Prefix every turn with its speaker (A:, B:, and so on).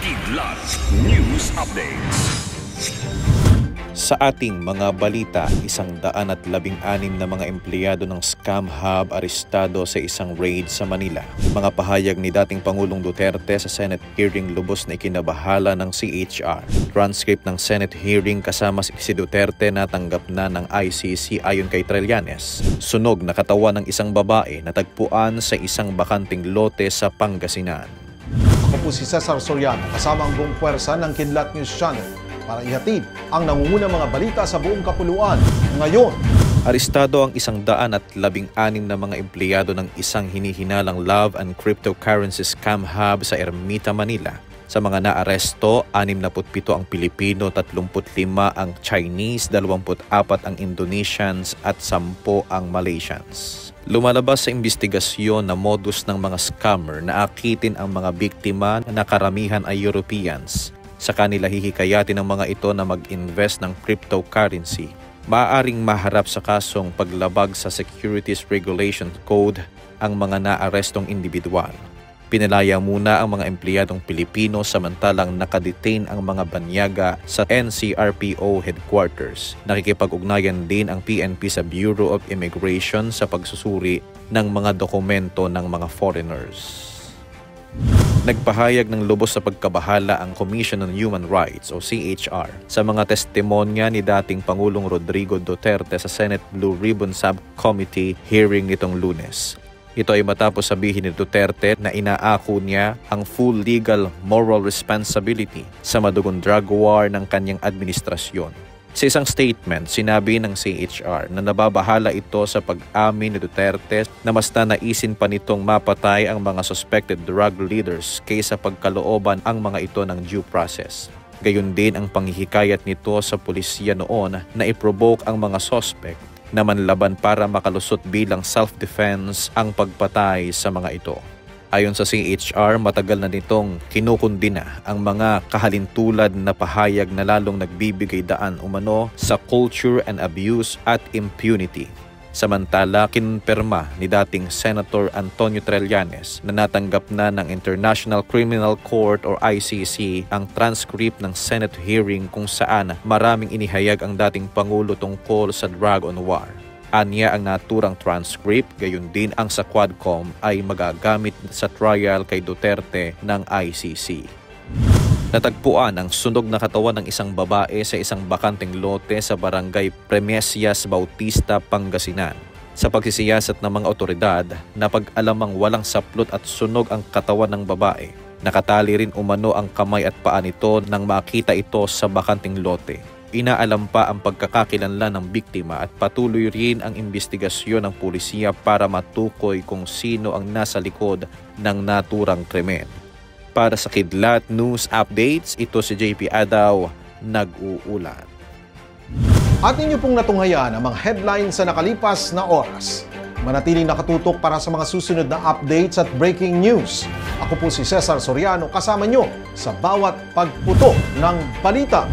A: Kidlat News Updates.
B: Sa ating mga balita, 116 na mga empleyado ng Scam Hub arestado sa isang raid sa Manila. Mga pahayag ni dating Pangulong Duterte sa Senate hearing lubos na ikinabahala ng CHR. Transcript ng Senate hearing kasama si Duterte natanggap na ng ICC ayon kay Trillanes. Sunog na katawan ng isang babae na tagpuan sa isang bakanting lote sa Pangasinan.
C: Ako po si Cesar Soriano kasama ang buong puwersa ng Kidlat News Channel para ihatid ang nangungunang mga balita sa buong kapuluan ngayon.
B: Arestado ang 116 na mga empleyado ng isang hinihinalang love and cryptocurrency scam hub sa Ermita, Manila. Sa mga naaresto, 67 ang Pilipino, 35 ang Chinese, 24 ang Indonesians at 10 ang Malaysians. Lumalabas sa investigasyon na modus ng mga scammer na akitin ang mga biktima na karamihan ay Europeans. Sa kanila hihikayatin ng mga ito na mag-invest ng cryptocurrency. Maaaring maharap sa kasong paglabag sa Securities Regulation Code ang mga naarestong individual. Pinalaya muna ang mga empleyadong Pilipino samantalang nakadetain ang mga banyaga sa NCRPO headquarters. Nakikipag-ugnayan din ang PNP sa Bureau of Immigration sa pagsusuri ng mga dokumento ng mga foreigners. Nagpahayag ng lubos sa pagkabahala ang Commission on Human Rights o CHR sa mga testimonya ni dating Pangulong Rodrigo Duterte sa Senate Blue Ribbon Subcommittee hearing nitong Lunes. Ito ay matapos sabihin ni Duterte na inaako niya ang full legal moral responsibility sa madugong drug war ng kanyang administrasyon. Sa isang statement, sinabi ng CHR na nababahala ito sa pag-amin ni Duterte na mas nanaisin pa nitong mapatay ang mga suspected drug leaders kaysa pagkalooban ang mga ito ng due process. Gayon din ang panghihikayat nito sa pulisya noon na i-provoke ang mga suspect na manlaban para makalusot bilang self-defense ang pagpatay sa mga ito. Ayon sa CHR, matagal na nitong kinukundina ang mga kahalintulad na pahayag na lalong nagbibigay daan umano sa culture and abuse at impunity. Samantala, kinperma ni dating Senator Antonio Trillanes na natanggap na ng International Criminal Court or ICC ang transcript ng Senate hearing kung saan maraming inihayag ang dating Pangulo tungkol sa drug on war. Anya ang naturang transcript, gayon din ang sa Quadcom ay magagamit sa trial kay Duterte ng ICC. Natagpuan ang sunog na katawan ng isang babae sa isang bakanting lote sa barangay Premesias Bautista, Pangasinan. Sa pagsisiyasat ng mga otoridad, napag-alamang walang saplot at sunog ang katawan ng babae. Nakatali rin umano ang kamay at paa nito nang makita ito sa bakanting lote. Inaalam pa ang pagkakakilanlan ng biktima at patuloy rin ang investigasyon ng pulisya para matukoy kung sino ang nasa likod ng naturang krimen. Para sa Kidlat News Updates, ito si JP Adaw, nag-uulat.
C: At inyo pong natunghayan ang mga headlines sa nakalipas na oras. Manatiling nakatutok para sa mga susunod na updates at breaking news. Ako po si Cesar Soriano kasama nyo sa bawat pagputok ng balita.